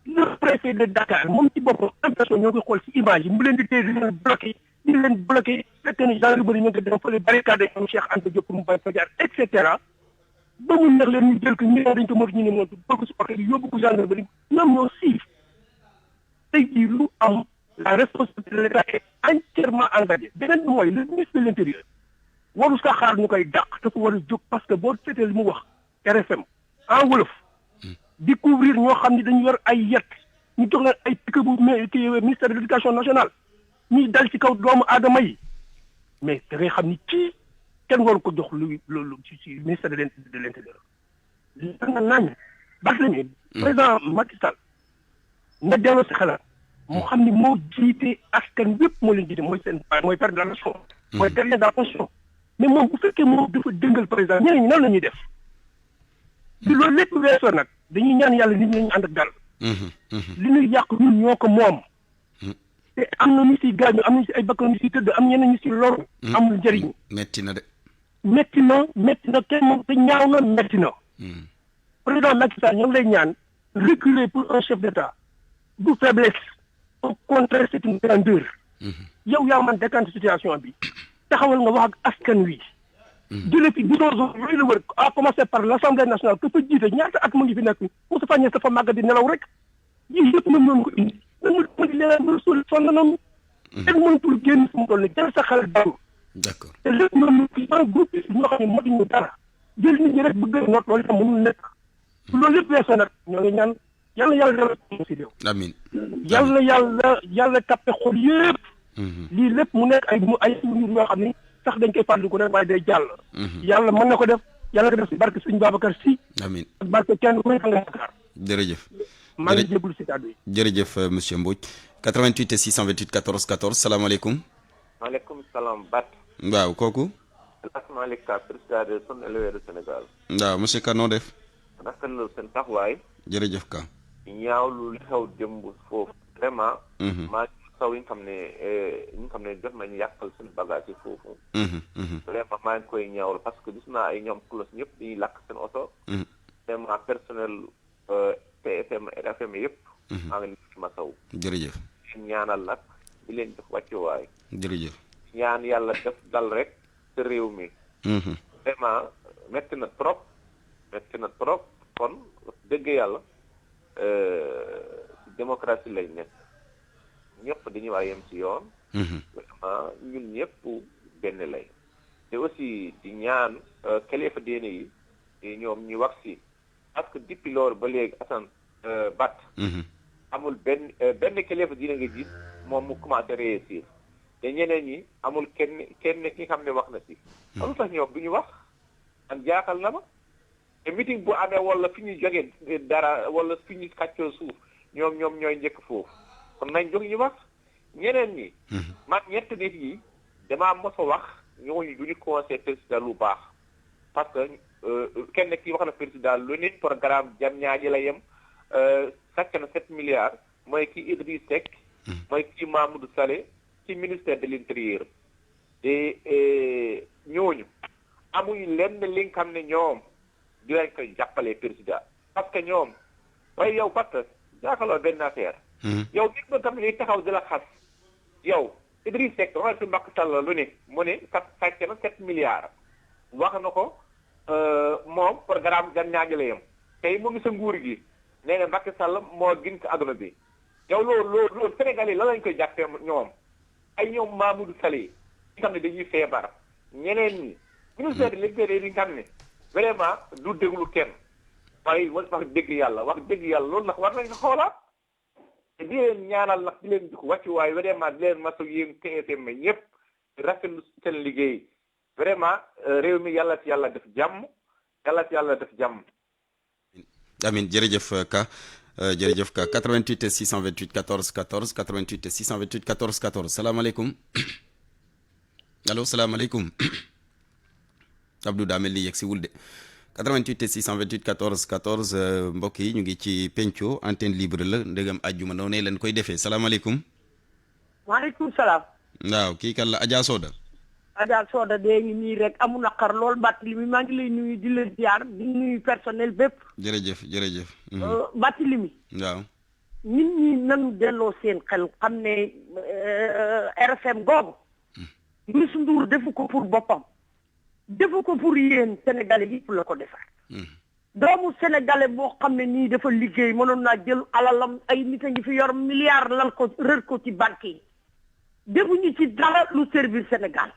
le préfet de Dakar moom ci boppam en personne ñoo koy xool si image yi mu leen di téye di leen bloqué fekk ni gendarmerie ñoo ngi dem fële barricade ñoom Cheikh Anta Diop pour mu bañ fa jaar et cetera ba mu neex leen ñu jël ko ñu dañ ko mot ñu ne moom bëgg si oto bi yóbbu ko gendarmerie ñoom ñoo siif tey jii lu am la responsabilité de l'État est entièrement engagée beneen bi mooy le ministre de l'Intérieur waru sa xaar ñu koy dàq dafa war a jóg parce que boo seetee li mu wax RFM en wolof découvrir ñoo xam ne dañu yor ay yet ñu jox leen ay pique bu ministère de l'éducation nationale ñuy dal ci kaw doomu aadama yi mais da ngay xam ni kii kenn waru ko jox lu ci ministère de l'Intérieur li nga naan Barthélémy président Macky Sall nga delloo si xalaat moo xam ni moo jiite askan wépp moo leen jiite mooy père de la nation mooy dernier de la nation mais moom bu fekkee moom dafa dëngal président ñeneen ñi nan la ñuy def bi loolu lépp weesoo nag dañuy ñaan yàlla nit ñi ñu ànd ak dal li ñuy yàq ñun ñoo ko moom te am na ñu si gaañu am na si ay bakkan ñu si tëdd am ñeneen ñu si loru amul njëriñ metti na kenn moom te ñaaw na metti na président Macky Sall ñoo ngi lay ñaan reculer pour un chef d'État du faiblesse au contraire c'est une grandeur yow yaa man décanté situation bi taxawal nga wax ak askan wi jële fi bidon yooyu la wër à commencer par l'Assemblée nationale que fa jiite ñaata at mu ngi fi nekk Moustapha Niasse dafa màgg di nelaw rek yii yëpp mën noonu ko indi dañu mën di leneen mën sol sonn nañu kenn mënatul génn fu mu toll ni jël sa xel dalu d'accord te lépp ñoom en groupe ñoo xam ne matuñu dara jël nit ñi rek bëgg a noot loolu itam mënul nekk loolu lépp weesoo nag ñoo ngi ñaan yàlla dala si réew amiin yàlla tappe xol yëpp lii lépp mu nekk ay souvenirs yoo xam ni sax dañ koy fàttaliku rek waaye day jàll yàlla mën na ko def yàlla ko def si barke Sëñ Babacar Sy amiin ak barke kenn ku nekk nga yaakaar jërëjëf maa ngi jégalu si kàddu yi jërëjëf monsieur Mbodj 88 et 628 14 14 salaamaaleykum maaleykum salaam Bat waaw kooku Malick Ka président des jeunes éleveurs du Sénégal waaw monsieur Ka noo def rafetlu seen taxawaay jërëjëf Ka ñaawlu li xew démb foofu vraiment maa saw yi nga xam ne jot nañu yàqal seen bagage yi foofu vraiment maa ngi koy ñaawlu parce que gis naa ay ñoom clos ñëpp dañuy làkk seen oto vraiment personnel TFM RFM yëpp maa ngi leen ci ma saw jërëjëf ñaanal nag di leen def wàccuwaay jërëjëf ñaan yàlla def dal rek te réew mi vraiment metti na trop kon dëgg yàlla ci démocratie lay nekk ñëpp dañuy war a yem ci yoon. vraiment ñun ñëpp benn lay. te aussi di ñaan kilifa diine yi ñoom ñu wax si parce que depuis loolu ba léegi Assane Bat. amul benn kilifa diine nga gis moom mu commencé réussir te ñeneen ñi amul kenn ki xam ne wax na si. lu tax ñoom du ñu wax man jaaxal na ma te meeting bu amee wala fi ñu jógee dara wala fi ñu kàccoo suuf ñoom ñooy njëkk foofu kon nañ jóg ñu wax ñeneen ñi. man ñett nit yi damaa mos a wax ñooñu du ñu conseil président lu baax parce que kenn ki wax na président lu nit programme jam ñaaji la yem sàcc na 7 milliards mooy ki Idriss Seck mooy ki Mamadou Saleh ci ministère de l'intérieur te ñooñu amuñu lenn li nga xam ne ñoom dinañ koy jàppale président parce que ñoom waaye yow parce que jaaxaloo benn affaire yow nit nga xam ne day taxaw di la xas yow Idriss Seck waxal si Macky Sall lu ne mu ne sàcc na 7 milliards wax na ko moom programme gan ñaaji la yem tey mu ngi sa nguur gi nee na Macky Sall moo gën ci àdduna bi yow loolu Sénégal yi la lañ koy jàppee ñoom ay ñoom Mamadou Saleh yi nga xam ne dañuy feebar ñeneen ñi ministère de l'Intérieur yi nga xam ne vraiment du déglu kenn waaye wax dëgg yàlla loolu nag war nañ ko xoolaat te di leen ñaanal nag di leen diko wàccu waaye vraiment di leen masawu yéen TFM ñëpp rafetlu seen liggéey vraiment réew mi yàlla ci yàlla def jàmm amin jërëjëf Ka jërëjëf Ka 88 628 14 14 88 628 14 14 salaamaaleykum allo salaamaaleykum Abdou daa mel ni yegg si wul de 88 628 14 14 mbokk yi ñu ngi ci penco antenne libre la ndegam àjjuma noonu leen koy defee salaamaaleykum. maaleykum salaam. waaw kii kan la Adja Soda. Adja Soda dee ngi nii rek amu naqar lool Barthélémy maa ngi lay nuyu di la ziar di nuyu personnel bépp. jërëjëf. Barthélémy. waaw. nit ñi nanu delloo seen xel xam ne RFM googu. Youssou Ndour defu ko pour boppam. defu ko pour yéen sénégalais yëpp la ko defar. doomu sénégalais boo xam ne nii dafa liggéey mënoon naa jël alalam ay nit a ngi fi yor milliard lal ko rër ko ci banque yi. defuñu ci dara lu servir Sénégal.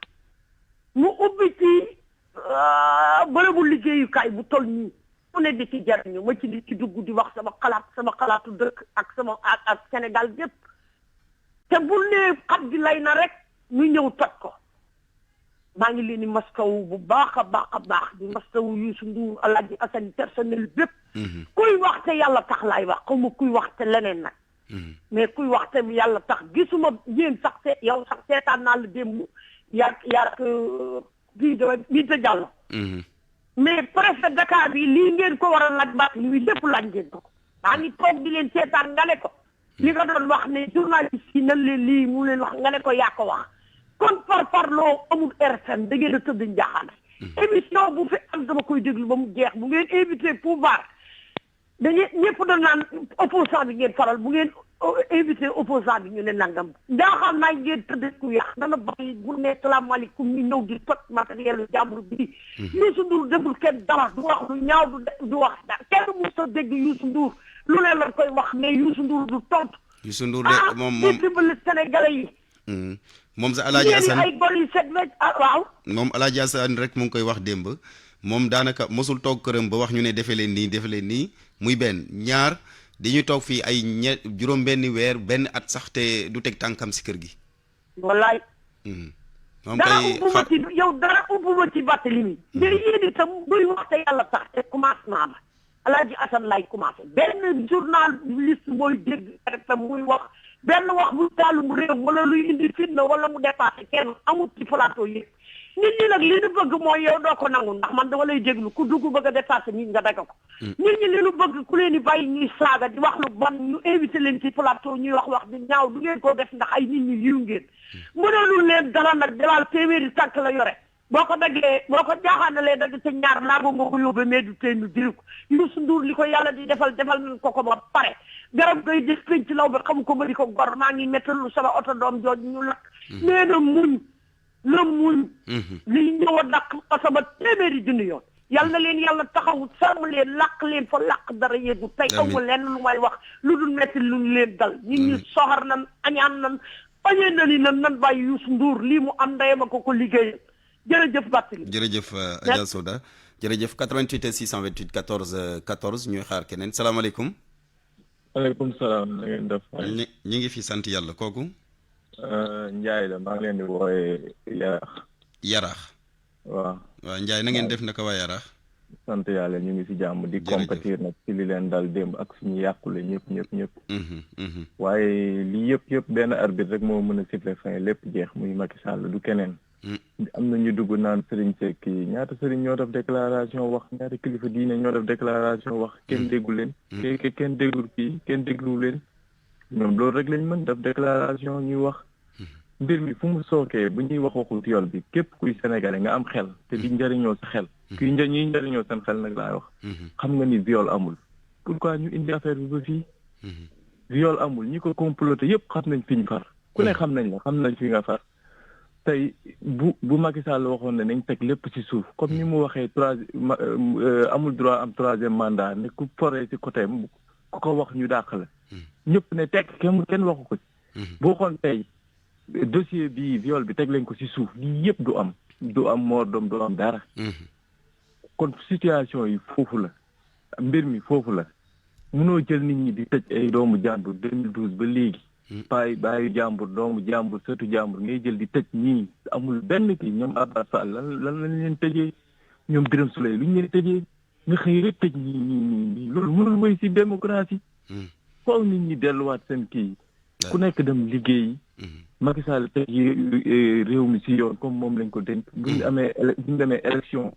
mu ubbi ci bërëbu liggéeyukaay bu toll nii mu ne di ci jariñu ma ci di ci dugg di wax sama xalaatu dëkk ak ak Sénégal gépp te bu nee xat gi lay na rek ñu ñëw toj ko maa ngi leen di maskawu bu baax a baax di maskawu Youssou Ndour Alaaji Assane personnel bépp kuy wax te yàlla tax laay wax xaw ma kuy wax te leneen nag mais kuy wax te yàlla tax gisuma yéen sax yow sax seetaan naa la démb yaak bii te jàll mais préfet Dakar bi lii ngeen ko war a laaj baat li lépp laaj ngeen ko maa ngi toog di leen seetaan nga ne ko li nga doon wax ne journaliste yi nan leen lii mu leen wax nga ne ko yaa ko wax kon parloo amul RFM da ngeen a tëdd njaaxaan émission bu fi am dama koy déglu ba mu jeex bu ngeen invité pouvoir da ngeen ñëpp da naan opposant bi ngeen faral bu ngeen invité opposant bi ñu ne nangam njaaxaan naa ngeen tëdd ku yàq dana bàyyi bu ne salaamaaleykum ñu ñëw di tot matériel jàmbur bi Youssou Ndour deful kenn dara du wax lu ñaaw du wax dara kenn mu sa dégg Youssou Ndour lu ne la koy wax mais Youssou Ndour du tontu Youssou Ndour de moom dimbali sénégalais yi moom sa Alaaji Assane ay gor yu set wecc waaw moom Alaaji Assane rek mu ngi koy wax démb moom daanaka mosul toog këram ba wax ñu ne defe leen nii muy benn ñaar dañuy toog fii ay juróom benni weer benn at sax te du teg tànkam si kër gi wallaay moom dara kay ubbuma ci yow dara ubbuma ci Barthélémy mais yéen itam buy wax te yàlla tax te commencement ba Alaaji Assane lay commencé benn journaliste mooy dégg RFM muy wax benn wax bu taalum réew wala luy indi fitna wala mu dépassé kenn amul ci plateau yi nit ñi nag li ñu bëgg mooy yow doo ko nangu ndax man dama lay déglu ku dugg bëgg a dépassé nit nga daga ko nit ñi li ñu bëgg ku leen di bàyyi ñuy saaga di wax lu bon ñu invité leen ci plateau ñuy wax di ñaaw du ngeen ko def ndax ay nit ñi yiw ngeen mënalul leen dara nag dalal téeméeri tànk la yore boo ko jaaxaanalee dagg ca ñaar laago nga ko yóbbe mais du tey ñu diri ko Youssou Ndour li ko yàlla di defal nañ ko ba pare garab ngay def penc law ba xam ko ma di ko gor maa ngi mettalu sama oto doom jooj ñu lakk nee na muñ la muñ li ñëw a dakk sama téeméeri junni yoon yal na leen yàlla taxawu sàmm leen làq leen fa làq dara yeggu tey amul lenn lu may wax lu dul metti lu leen dal nit ñi soxar nan añaan nan bañee na ni nan bàyyi Youssou Ndour lii mu am ndeyama ko liggéey jërëjëf Barthélémy jërëjëf Adja Soda jërëjëf 88 628 14 14 ñuy xaar keneen salaamaaleykum. maaleykum salaam na ngeen def. ñi ngi fi sant yàlla kooku. Ndiaye la maa ngi leen di wooyee Yaraax. Yaraax. waaw Ndiaye na ngeen def naka waa Yaraax. sant yàlla ñu ngi si jàmm di compétir nag ci li leen dal démb ak suñu yàqule ñëpp. waaye lii yëpp benn arbitre rek moo mën a siffler fin lépp jeex muy Macky Sall du keneen. am na ñu dugg naan Serigne Seck yi ñaata Serigne ñoo def déclaration wax ñaata kilifa diine ñoo def déclaration wax kenn déggu leen. kenn déggul kii kenn déglu leen. ñoom loolu rek lañ mën def déclaration ñuy wax. mbir mi fu mu sookee bu ñuy wax waxu viol bi képp kuy sénégalais nga am xel te di njëriñoo sa xel. kuy ñuy njëriñoo seen xel nag laay wax. xam nga ni viol amul. pourquoi ñu indi affaire bi ba fii. viol amul ñi ko comploté yëpp xam nañ fi ñu far. ku ne xam nañ la xam nañ fi nga far. tey bu Macky Sall waxoon ne nañ teg lépp ci suuf comme ni mu waxee amul droit am troisième mandat ne ku foree ci côté ku ko wax ñu dàq la. ñëpp ne teg kenn waxu ko ci. boo xoon tey dossier bi viol bi teg leen ko ci suuf lii yëpp du am mort doom du am dara. kon situation yi foofu la mbir mi foofu la munoo jël nit ñi di tëj ay doomu jàmbur 2012 ba léegi. bàyyi jàmbur doomu jàmbur sëtu jàmbur ngay jël di tëj ñii amul benn kii ñoom Abbas Fall lan lañ leen tëjee ñoom Birame Souleye lu ñu leen tëjee nga xëy rek tëj ñii loolu mënul mooy ci démocratie. foofu nit ñi delluwaat seen kii ku nekk dem liggéey. Macky Sall teg réew mi ci yoon comme moom lañ ko dénk. bu ñu demee élection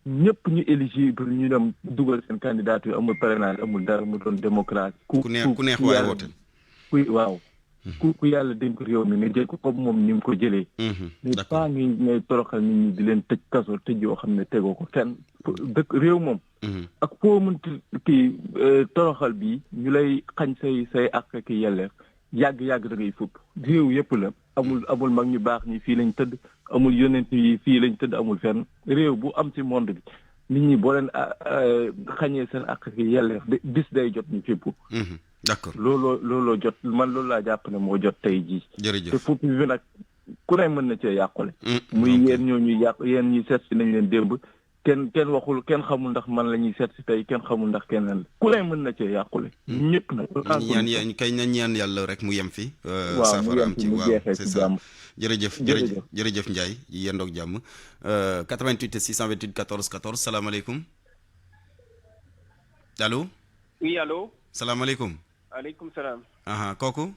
ñëpp ñu éligible ñu dem dugal seen candidature amul parrainage amul dara mu doon démocratie. ku neex waaye woote. waaw ku yàlla dénk réew mi nga jël ko comme moom ni mu ko jëlee. mais pas ngi ngay toroxal nit ñi di leen tëj kaso tëj yoo xam ne tegoo ko fenn dëkk réew moom. ak foo mënti kii toroxal bi ñu lay xañ say ak ki yelleef yàgg da ngay fupp réew yëpp la amul mag ñu baax ñi fii lañ tëdd amul yonent yi fii lañ tëdd amul fenn réew bu am ci monde bi nit ñi boo leen xañee seen ak ki yelleef bis day jot ñu fépp. d'accord looloo jot man loolu laa jàpp ne moo jot tey jii. jërëjëf te foofu bi nag ku ne mën na cee yàqule. muy yéen ñoo ñuy yéen ñuy seet si nañ leen démb kenn waxul kenn xamul ndax man la ñuy seet si tey kenn xamul ndax kenn la ku ne mën na cee yàqule. ñëpp nag. ñaan kay nañ ñaan yàlla rek mu yem fi. waaw mu yem fi mu jeexee ci jàmm jërëjëf Ndiaye yendoog jàmm 88 628 14 14 salaamaaleykum allo. oui allo. salaamaaleykum. aleykum salaam. kooku.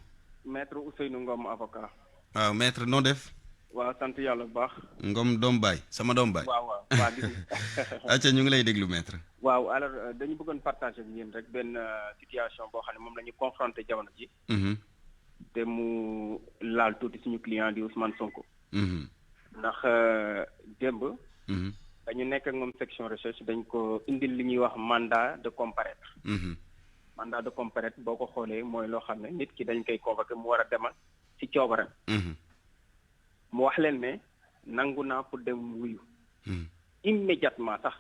maître Ousseynou Ngom avocat. waaw maître noo def. waaw sant yàlla bu baax. Ngom doom baay sama doom baay. waaw gis nga. acca ñu ngi lay déglu maître. waaw alors dañu bëggoon partager ak yéen rek benn situation boo xam ne moom la ñu confronté jamono ji. te mu laal tuuti suñu client di Ousmane Sonko. ndax démb. dañu nekk ak moom section recherche dañ ko indil li ñuy wax mandat de comparaître. mandat de comparaître boo ko xoolee mooy loo xam ne nit ki dañ koy convoqué mu war a demal ci coobaram. mu wax leen ne nangu naa pour dem wuyu. immédiatement sax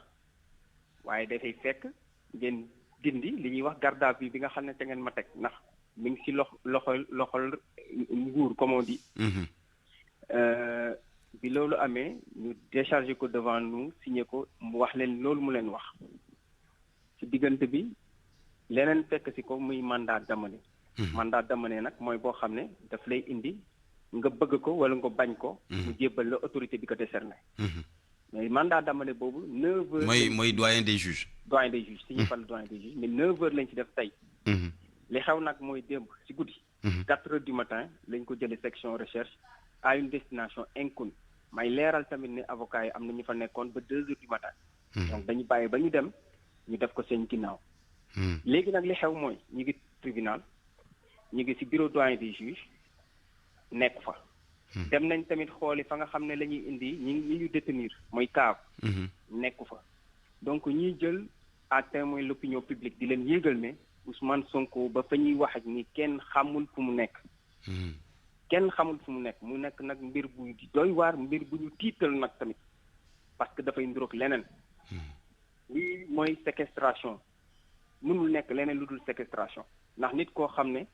waaye dafay fekk ngeen dindi li ñuy wax garde à vue bi nga xam ne te ngeen ma teg ndax mi ngi ci loxol nguur comme on dit. bi loolu amee ñu déchargé ko devant nous signé ko mu wax leen loolu mu leen wax ci diggante bi. leneen fekk si ko muy mandat d'amener. mandat d'amener nag mooy boo xam ne daf lay indi nga bëgg ko wala nga bañ ko. mu jébbal la autorité bi ko décerné. mais mandat d'amener boobu 9 heures. mooy doyen des juges. doyen des juges signé par le doyen des juges mais 9 heures lañ ci def tey. li xew nag mooy démb si guddi. 4 heures du matin lañ ko jëlee section recherche à une destination inconnue may leeral tamit ne avocat yi am na ñu fa nekkoon ba 2 heures du matin. donc dañu bàyyi ba ñu dem ñu def ko seen ginnaaw. léegi nag li xew mooy ñu ngi tribunal ñu ngi ci bureau doyen des juges nekk fa. dem nañ tamit xooli fa nga xam ne la ñuy indi ñi ñu détenir mooy cave. nekk fa donc ñuy jël à témoin l'opinion publique di leen yégal ne Ousmane Sonko ba fa ñuy wax ak ni kenn xamul fu mu nekk. kenn xamul fu mu nekk nag mbir bu doy waar mbir bu ñu tiital nag tamit parce que dafay nduroog leneen. lii mooy séquestration mënul nekk leneen lu dul séquestration ndax nit koo xam ne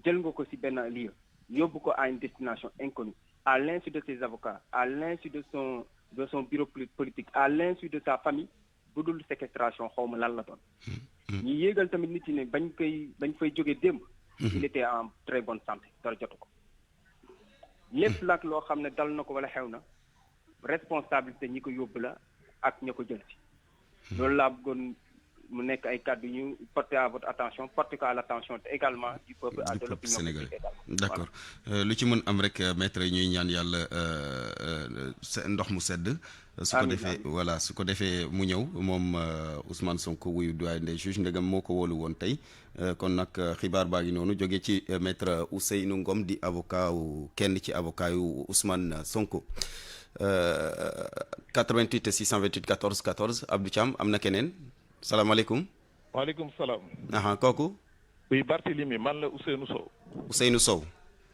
jël nga ko ci benn lieu yóbbu ko à une destination inconnue à l'insu de ses avocats à l'insu de son bureau politique à l'insu de sa famille bu dul séquestration xaw ma lan la doon. ñu yéegal tamit nit ñi ne bañ fay jógee démb. il était en très bonne santé dara jotu ko. lépp nag loo xam ne dal na ko wala xew na responsabilité ñi ko yóbbu la ak ña ko jël si. loolu laa bëggoon mu nekk ay kàddu ñu porter à votre attention porter à l'attention également du peuple à de l'opinion publique également. D'accord lu ci mën am rek maître ñuy ñaan yàlla ndox mu sedd. su ko defee voilà su ko defee mu ñëw moom Ousmane Sonko wuyu doyen des juges ndegam moo ko wóolu woon tey kon nag xibaar baa ngi noonu jóge ci maître Ousseynou Ngom di avocat wu kenn ci avocat yu Ousmane Sonko 88 628 14 14 Abdou Thiam am na keneen salaamaaleykum. waaleykum salaam. kooku. oui Barthélémy man la Ousseynou Sow. Ousseynou Sow.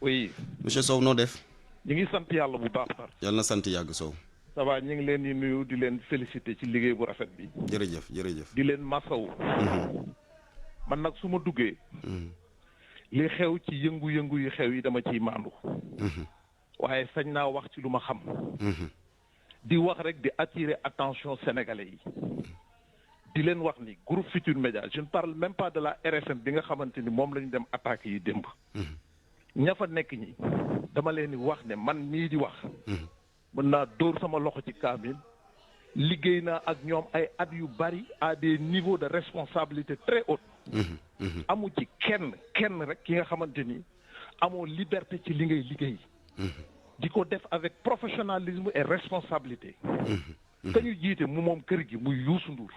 oui. monsieur Sow noo def. ñu ngi sant yàlla bu baax. yàlla na sant yàgg Sow. ça va ñu ngi leen di nuyu di leen féliciter ci liggéey bu rafet bi. jërëjëf jërëjëf. di leen masawu. man nag su ma duggee. li xew ci yëngu-yëngu yu xew yi dama ciy maandu. waaye sañ naa wax ci lu ma xam. di wax rek di attirer attention sénégalais yi. di leen wax ni groupe Futurs Médias je ne parle même pas de la RFM bi nga xamante ni moom la ñu dem attaques yi démb. ña fa nekk ñi dama leen di wax ne man mii di wax. mën naa dóor sama loxo ci kaamil liggéey naa ak ñoom ay at yu bari à des niveaux de responsabilité très haute. amu ci kenn rek ki nga xamante ni amoo liberté ci li ngay liggéey. di ko def avec professionnalisme et responsabilité. ka ñu jiite mu moom kër gi muy Youssou Ndour.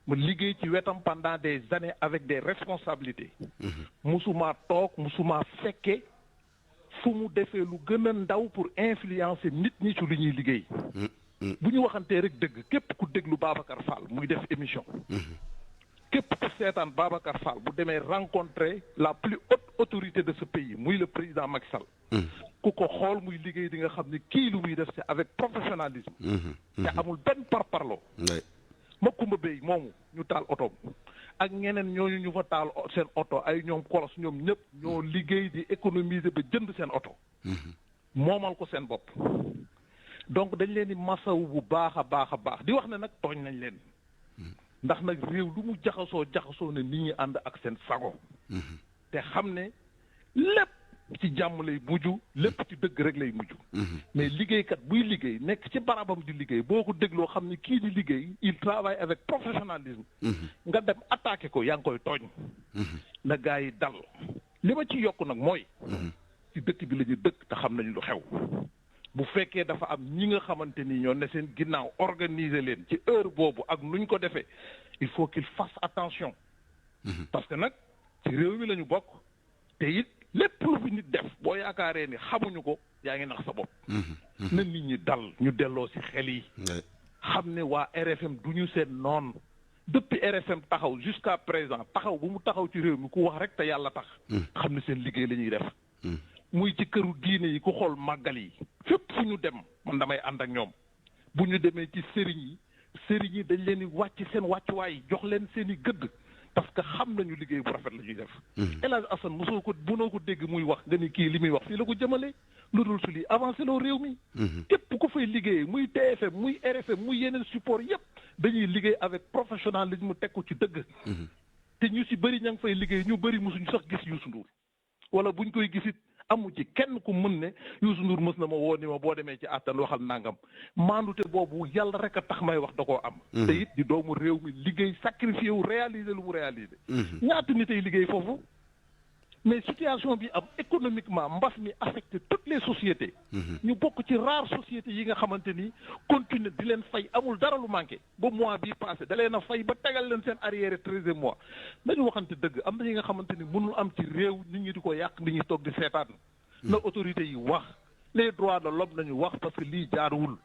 mu liggéey ci wetam pendant des années avec des responsabilités. musuma toog musuma fekke fu mu defee lu gën a ndaw pour influencer nit ñi ci lu ñuy liggéey. bu ñu waxantee rek dëgg képp ku déglu Babacar Fall muy def émission. képp ku seetaan Babacar Fall bu demee rencontrer la plus haute autorité de ce pays muy le président Macky Sall. ku ko xool muy liggéey di nga xam ne kii lu muy def c'est avec professionnalisme. te amul benn parparloo. Makumba Bey moomu ñu taal oto ak ñeneen ñooñu ñu fa taal seen oto ay ñoom kolos ñoom ñëpp ñoo liggéey di économiser ba jënd seen oto. moomal ko seen bopp. donc dañ leen di masawu bu baax a baax di wax ne nag tooñ nañ leen. ndax nag réew lu mu jaxasoo ne nit ñi ànd ak seen sago. te xam ne lépp ci jàmm lay mujj lépp ci dëgg rek lay mujj. mais liggéeykat buy liggéey nekk ci barabam di liggéey boo ko dégloo xam ne kii di liggéey il travaille avec professionnalisme. nga dem attaqué ko yaa ngi koy tooñ. na gars yi dal li ma ci yokk nag mooy. ci dëkk bi la ñu dëkk te xam nañ lu xew. bu fekkee dafa am ñi nga xamante ni ñoo ne seen ginnaaw organiser leen ci heure boobu ak nuñ ko defee il faut qu'il fasse attention. parce que nag ci réew mi la ñu bokk te it lépp lu fi nit def boo yaakaaree ni xamuñu ko yaa ngi nax sa bopp. na nit ñi dal ñu delloo ci xel yi. xam ne waa RFM du ñu seen noon depuis RFM taxaw jusqu'à présent taxaw bu mu taxaw ci réew mi ku wax rek te yàlla tax. xam ne seen liggéey la ñuy def. muy ci këru diine yi ku xool màggal yi fépp fu ñu dem man damay ànd ak ñoom bu ñu demee ci sëriñ yi dañ leen di wàcc seen wàccuwaay jox leen seen i gëdd parce que xam nañu liggéey bu rafet la ñuy def. El Hadj Assane mosoo ko mënoo ko dégg muy wax nga ni kii li muy wax fii la ko jëmale lu dul su lii avancé loo réew mi. képp ku fay liggéey muy TFM muy RFM muy yeneen support yépp dañuy liggéey avec professionnalisme teg ko ci dëgg. te ñu si bëri ña ngi fay liggéey ñu bëri mosuñu sax gis Youssou Ndour wala buñ koy gisit amu ci kenn ku mën ne Youssou Ndour mës na ma woo ni ma boo demee ci àttan waxal nangam maandute boobu yàlla rek a tax may wax da koo am. te it di doomu réew mi liggéey sacrifié wu réaliser lu mu réaliser. ñaata nit ay liggéey foofu mais situation bi am économiquement mbas mi affecté toutes les sociétés. ñu bokk ci rare sociétés yi nga xamante ni continuer di leen fay amul dara lu manqué ba mois bii passé da leen a fay ba tegal leen seen arrière 13e mois nañu waxante dëgg am na yi nga xamante ni mënul am ci réew nit ñi di ko yàq nit ñi toog di seetaan. na autorités yi wax les droits de l'homme nañu wax parce que lii jaaruwul.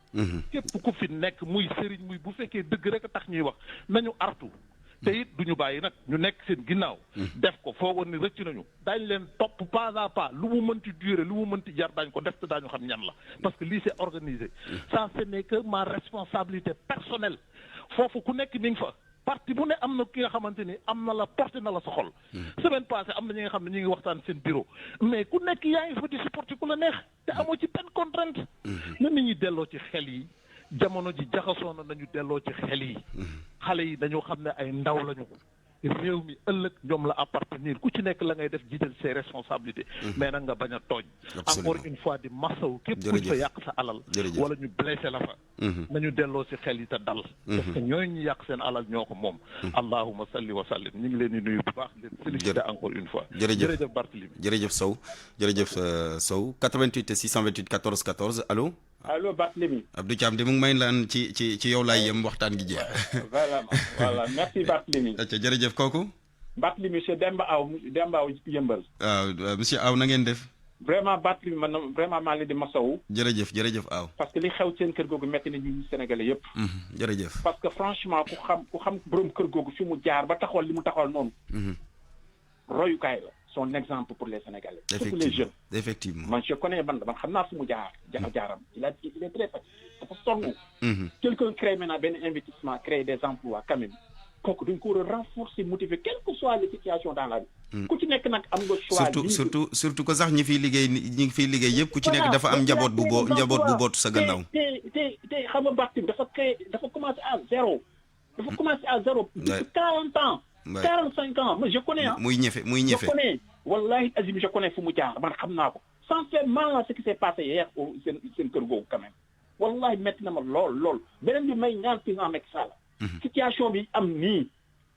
képp ku fi nekk muy sëriñ muy bu fekkee dëgg rek a tax ñuy wax nañu artu. te it du ñu bàyyi nag ñu nekk seen ginnaaw. def ko foogoon ni rëcc nañu. daañu leen topp pas à pas lu mu mënti durer lu mu mënti jar daañu ko def te daañu xam ñan la parce que lii c'est organisé. ça ce n'est que ma responsabilité personnelle foofu ku nekk mi ngi fa parti bu ne am na ki nga xamante ni am na la porté na la sa xol. semaine passée am na ñi nga xam ne ñu ngi waxtaan seen bureau mais ku nekk yaa ngi fa di supporter ku la neex te amoo ci benn contrainte. na nit ñi delloo ci xel yi jamono ji jaxasoo na nañu delloo ci xel yi. xale yi dañoo xam ne ay ndaw lañu. réew mi ëllëg ñoom la appartenir ku ci nekk la ngay def jiital ses responsabilités. mais nag nga bañ a tooñ. encore une fois di masaw képp ku fa yàq sa alal. wala ñu blessé la fa. nañu delloo si xel yi te dal. parce que ñooñu ñu yàq seen alal ñoo ko moom. allahumma salli wa sallim ñu ngi leen di nuyu bu baax leen félicité encore une fois. jërëjëf Barthélémy. jërëjëf Sow jërëjëf Sow 88 628 14 14 allo. allo Barthélémy. Abdou Thiam de mu ngi may laan ci yow laay yem waxtaan gi jeex. voilà merci Barthélémy. jërëjëf kooku. Barthélémy monsieur Demba Aw yëmbal. waaw monsieur Aw na ngeen def. vraiment Barthélémy man vraiment maa ngi leen di masawu. jërëjëf Aw. parce que li xew seen kër googu metti na ñu Sénégalais yëpp. jërëjëf. parce que franchement ku xam borom kër googu fi mu jaar ba taxawal li mu taxawal noonu. royukaay la. son exemple pour les Sénégalais. Surtout les jeunes. Effectivement. Man, je connais man xam naa fu mu jaar jaaram. Il est très fatigué. Dafa sonn. Quelqu'un crée maintenant benn investissement, créer des emplois quand même. kooku dañ ko war a renforcer motiver quelle que soit les situations dans la vie. ku ci nekk nag am nga choix. surtout que sax ñi fiy liggéey yëpp ku ci nekk dafa am njaboot bu bootu sa gannaaw. te xam nga Barthélémy dafa commencer à zéro. Dafa commencer à zéro. Depuis 40 ans. 45 ans moi je connais muy ñefe je connais wallahi azim je connais fu mu jaar man xam naa ko sans faire mal à ce qui s'est passé hier au seen kër googu quand même wallahi metti na ma lool beneen bi may ñaan président Macky Sall situation bi am nii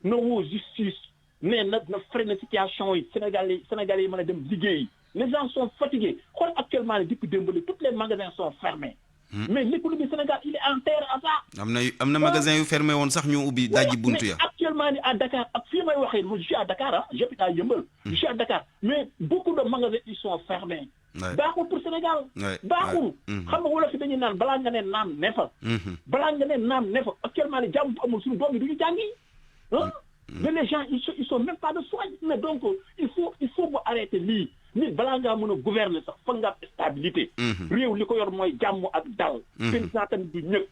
na woo justice mais na freiner situation yi Sénégalais yi mën a dem liggéey les gens sont fatigués xool actuellement depuis démb tous les magasins sont fermés. Mais l'économie Sénégal il est en terre à ça. am na magasin yu fermé woon sax ñu ubbi dajji buntu ya. Actuellement à Dakar ak fii may waxee je suis à Dakar j'habite à Yeumbeul. Je suis à Dakar mais beaucoup de magasins ils sont fermés. baaxul pour Sénégal. baaxul. xam nga wala fi dañuy naan balaa nga ne naam ne fa. balaa nga ne naam ne fa actuellement ni jàmm bu amul suñu doom yi du ñu jàngi. mais les gens ils sont même pas de soins mais donc il faut mu arrêter lii. nit balaa ngaa mën a gouverner sax fa nga am stabilité. réew li ko yor mooy jàmm ak dal. président tamit du ñëpp.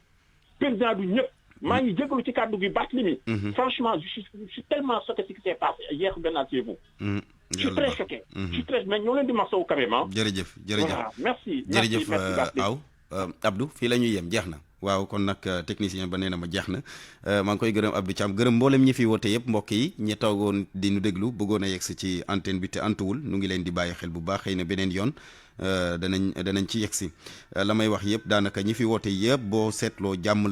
maa ngi jégalu ci kàddu gi Barthélémy. Franchement je suis tellement choqué ce qui s'est passé hier benn chez vous. Je suis très choqué. Mais ñoo leen di masawu quand même. jërëjëf voilà merci. jërëjëf Aw Abdou fii la ñuy yem jeex na. waaw kon nag technicien ba nee na ma jeex na maa ngi koy gërëm Abdou Thiam gërëm mboolem ñi fi woote yëpp mbokk yi ñi toogoon di nu déglu bëggoon a yegsi ci antenne bi te antuwul nu ngi leen di bàyyi xel bu baax xëy na beneen yoon danañ ci yegsi la may wax yëpp daanaka ñi fi woote yëpp boo seetloo jàmm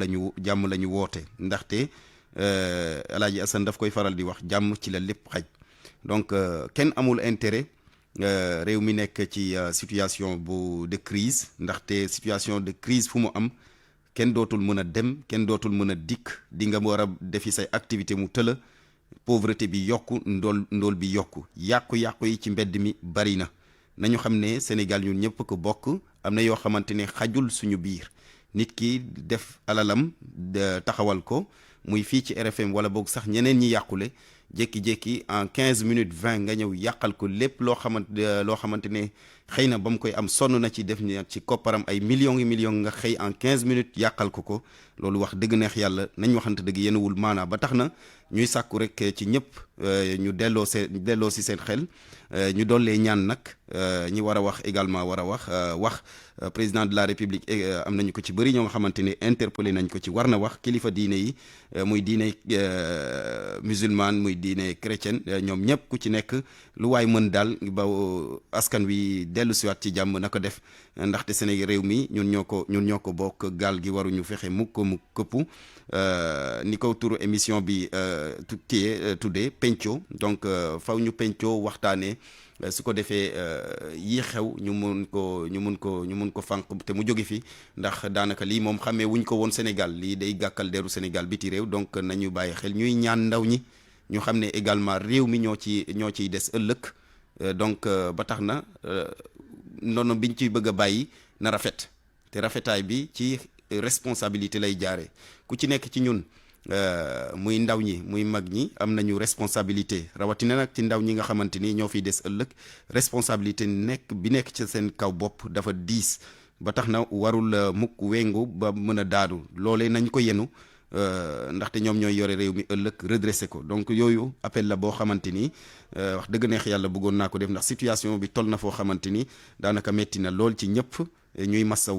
la ñu woote ndaxte El Hadj Assane daf koy faral di wax jàmm ci la lépp xaj donc kenn amul intérêt réew mi nekk ci situation de crise ndaxte situation de crise fu mu am. kenn dootul mën a dem kenn dootul mën a dikk di nga war a defi say activité mu tëla pauvreté bi yokku ndool bi yokku yàqu-yàqu yi ci mbedd mi bari na nañu xam ne Sénégal ñun ñëpp ko bokk am na yoo xamante ne xajul suñu biir nit ki def alalam taxawal ko muy fii ci RFM wala boog sax ñeneen ñi yàqule jékki-jékki en 15 minutes 20 nga ñëw yàqal ko lépp loo xamante ne xëy na ba mu koy am sonn na ci def ci kopparam ay millions nga xëy en 15 minutes yàqal ko loolu wax dëgg neex yàlla nañ waxante dëgg yenuwul maanaa ba tax na ñuy sàkku rek ci ñëpp ñu delloo si seen xel ñu dollee ñaan nag ñi war a wax également war a wax président de la République am nañu ko ci bëri ñoo nga xamante ne interpellé nañ ko ci war na wax kilifa diine yi muy diine musulmane muy diine chrétienne ñoom ñëpp ku ci nekk lu waay mën daal ba askan wi dellu siwaat ci jàmm na ko def ndaxte Sénégal réew mi ñun ñoo ko bokk gaal gi waruñu fexe mu këppu ni ko turu émission bi tuddee penco donc faw ñu penco waxtaanee su ko defee yii xew ñu mun ko fànq te mu jóge fi ndax daanaka lii moom xamee wuñ ko woon Sénégal lii day gàkkal deru Sénégal biti réew donc nañu bàyyi xel ñuy ñaan ndaw ñi ñu xam ne également réew mi ñoo ciy des ëllëg donc ba tax na noonu biñ ciy bëgg a bàyyi na rafet te rafetaay bi ci responsabilité lay jaare ku ci nekk ci ñun muy ndaw ñi muy mag ñi am nañu responsabilité rawatina nag ci ndaw ñi nga xamante ni ñoo fiy des ëllëg responsabilité bi nekk ci seen kaw bopp dafa diis ba tax na warul mukk wengu ba mën a daadu loolee nañ ko yenu ndaxte ñoom ñooy yore réew mi ëllëg redressé ko donc yooyu appel la boo xamante ni wax dëgg neex yàlla bëggoon naa ko def ndax situation bi toll na foo xamante ni daanaka metti na lool ci ñëpp ñuy massawu